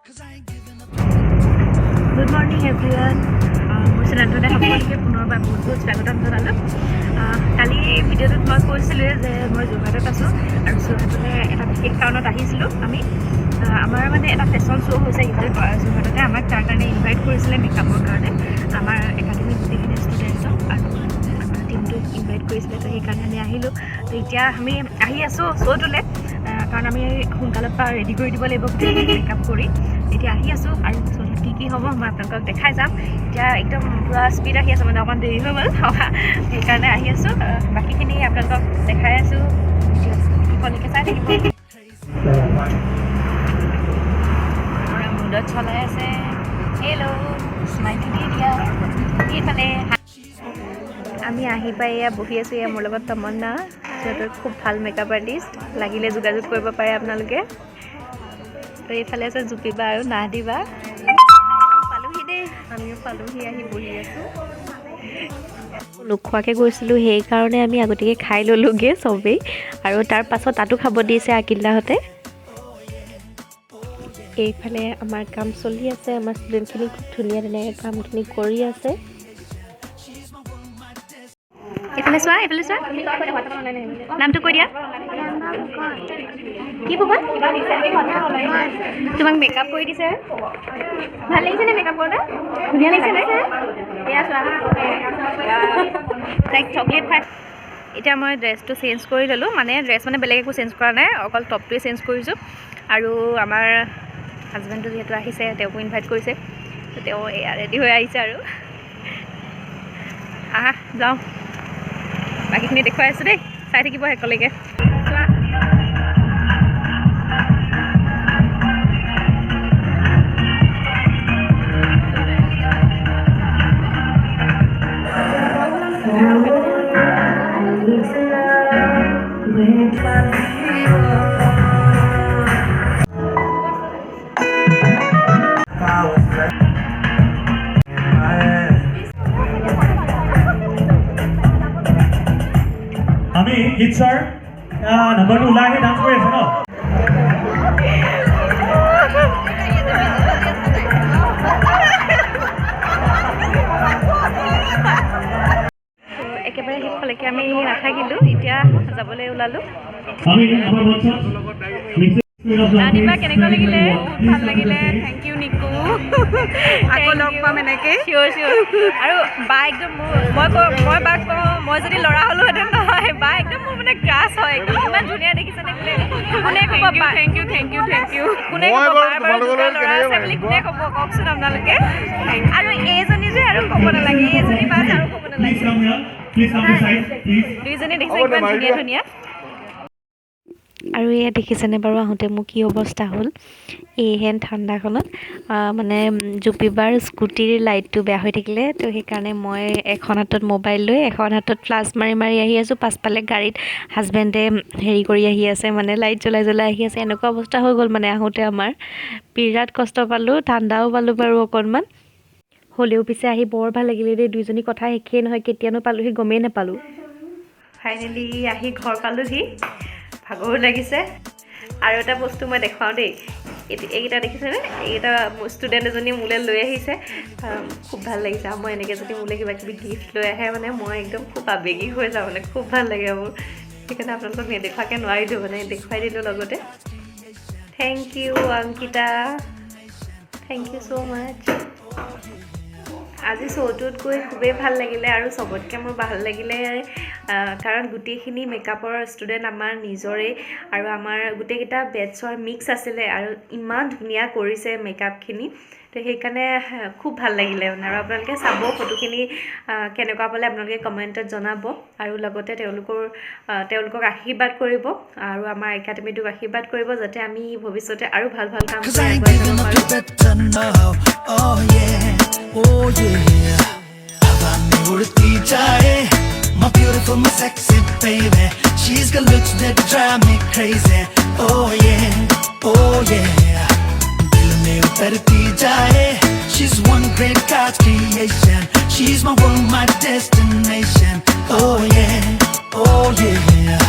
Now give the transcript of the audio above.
Good morning everyone. মোৰ চেনেলটোতে সকলোকে পুনৰবাৰ বহুত স্বাগতম জনালোঁ। কালি ভিডিঅ'টোত মই কৈছিলোঁ যে মই যোৰহাটত আছোঁ আৰু যোৰহাটলৈ এটা বিশেষ কাৰণত আহিছিলোঁ। আমাৰ মানে এটা ফেশ্বন শ্ব' হৈছে যোৰহাটতে আমাক তাৰ কাৰণে ইনভাইট কৰিছিলে মেকআপৰ কাৰণে আমাৰ একাডেমীৰ গোটেইখিনি ষ্টুডেণ্টছক আৰু আমাৰ টিমটোক ইনভাইট কৰিছিলে। তো সেইকাৰণে আমি আহিলোঁ। তো এতিয়া আমি আহি আছোঁ শ্ব'টোলৈ, কাৰণ আমি সোনকালৰ পৰা ৰেডি কৰি দিব লাগিব মেকআপ কৰি। এতিয়া আহি আছোঁ আৰু শ্ব'টোত কি হ'ব মই আপোনালোকক দেখাই যাম। এতিয়া একদম পূৰা স্পীড আহি আছোঁ, মানে অকণমান দেৰি হৈ গ'ল সেইকাৰণে আহি আছোঁ। বাকীখিনি আপোনালোকক দেখাই আছোঁ, ভিডিঅ'লৈকে চাই থাকিব। মুডত চলাই আছে হেল্ল' স্মাইলটো দি দিয়া। এইফালে আমি আহি পাই এয়া বহি আছোঁ। এয়া মোৰ লগত তমন্না, সিহঁতৰ খুব ভাল মেকআপ আৰ্টিষ্ট, লাগিলে যোগাযোগ কৰিব পাৰে আপোনালোকে। তো এইফালে আছে জুপিবা আৰু নাহদিবা। পালোহি দেই, আমিও পালোহি, আহি বহি আছোঁ। নোখোৱাকৈ গৈছিলোঁ, সেইকাৰণে আমি আগতীয়াকৈ খাই ল'লোগৈ চবেই, আৰু তাৰ পাছত তাতো খাব দিছে আকিলাহঁতে। এইফালে আমাৰ কাম চলি আছে, আমাৰ ষ্টুডেণ্টখিনি খুব ধুনীয়া ধুনীয়াকৈ কামখিনি কৰি আছে। এইফালে চোৱা, এইফালে চোৱা, নামটো কৈ দিয়া। কি ক'বা? তোমাক মেকআপ কৰি দিছে, ভাল লাগিছে নে মেকআপ কৰোঁতে? ধুনীয়া লাগিছে নে? এয়া চোৱা, তাইক চকলেট খাই। এতিয়া মই ড্ৰেছটো চেঞ্জ কৰি ল'লোঁ, মানে ড্ৰেছ মানে বেলেগ একো চেঞ্জ কৰা নাই, অকল টপটোৱে চেঞ্জ কৰিছোঁ। আৰু আমাৰ হাজবেণ্ডটো যিহেতু আহিছে, তেওঁকো ইনভাইট কৰিছে, তেওঁ এয়া ৰেডি হৈ আহিছে। আৰু আহা যাওঁ, বাকীখিনি দেখুৱাই আছোঁ দেই, চাই থাকিব শেষলৈকে। চোৱা, আমি গীতচাৰ নম্বৰটো ওলাই আহি ডান্স কৰি আছে ন। একেবাৰে শেষলৈকে আমি নাথাকিলোঁ, এতিয়া যাবলৈ ওলালোঁ। ৰাতিপুৱা কেনেকুৱা লাগিলে? বহুত ভাল লাগিলে, থেংক ইউ নিকু। আকৌ লগ পাম এনেকৈ, চিয়'ৰ চিয়'ৰ। আৰু বা একদম মই বাক কওঁ, মই যদি ল'ৰা হ'লোহেঁতেন নহয়, বা একদম মোৰ মানে ক্ৰাছ হয়, একদম ইমান ধুনীয়া দেখিছেনে বোলে। কোনে ক'ব thank you thank you thank you, কোনে ক'ব বাৰ বাৰু দুটা ল'ৰা আছে বুলি কোনে ক'ব কওকচোন আপোনালোকে। আৰু এইজনী যে আৰু ক'ব নালাগে, এইজনী বা আৰু ক'ব নালাগে, দুইজনী দেখিছে ইমান ধুনীয়া ধুনীয়া। আৰু এয়া দেখিছেনে বাৰু আহোঁতে মোৰ কি অৱস্থা হ'ল এইহেন ঠাণ্ডাখনত। মানে জুপিবাৰ স্কুটিৰ লাইটটো বেয়া হৈ থাকিলে, তো সেইকাৰণে মই এখন হাতত মোবাইল লৈ এখন হাতত ফ্লাছ মাৰি মাৰি আহি আছোঁ। পাছফালে গাড়ীত হাজবেণ্ডে হেৰি কৰি আহি আছে, মানে লাইট জ্বলাই জ্বলাই আহি আছে। এনেকুৱা অৱস্থা হৈ গ'ল মানে আহোঁতে আমাৰ, বিৰাট কষ্ট পালোঁ, ঠাণ্ডাও পালোঁ বাৰু অকণমান। হ'লেও পিছে আহি বৰ ভাল লাগিলে দেই, দুইজনী কথা শেষেই নহয়, কেতিয়ানো পালোঁহি গমেই নাপালোঁ। ফাইনেলি আহি ঘৰ পালোঁহি, ভাগৰো লাগিছে। আৰু এটা বস্তু মই দেখুৱাওঁ দেই, এইকেইটা দেখিছেনে? এইকেইটা ষ্টুডেণ্ট এজনীয়ে মোলৈ লৈ আহিছে, খুব ভাল লাগিছে। আৰু মই এনেকৈ যদি মোলৈ কিবা কিবি গিফ্ট লৈ আহে মানে মই একদম খুব আৱেগিক হৈ যাওঁ, মানে খুব ভাল লাগে মোৰ। সেইকাৰণে আপোনালোকক নেদেখুৱাকৈ নোৱাৰিলোঁ, মানে দেখুৱাই দিলোঁ লগতে। Thank you Ankita, thank you so' much. আজি শ্ব'টোত গৈ খুবেই ভাল লাগিলে, আৰু চবতকৈ মোৰ ভাল লাগিলে কাৰণ গোটেইখিনি মেকআপৰ ষ্টুডেণ্ট আমাৰ নিজৰে, আৰু আমাৰ গোটেইকেইটা বেটছৰ মিক্স আছিলে, আৰু ইমান ধুনীয়া কৰিছে মেকআপখিনি। তো সেইকাৰণে খুব ভাল লাগিলে মানে। আৰু আপোনালোকে চাব ফটোখিনি কেনেকুৱা পালে আপোনালোকে কমেণ্টত জনাব, আৰু লগতে তেওঁলোকক আশীৰ্বাদ কৰিব, আৰু আমাৰ একাডেমীটোক আশীৰ্বাদ কৰিব, যাতে আমি ভৱিষ্যতে আৰু ভাল ভাল কাম কৰি আগুৱাই যাব পাৰোঁ। Oh yeah, Havani urti jaye, my beautiful, my sexy baby. She's got looks that drive me crazy. Oh yeah, oh yeah. Dil mein utarti jaye, she's one great God's creation. She's my world, my destination. Oh yeah, oh yeah.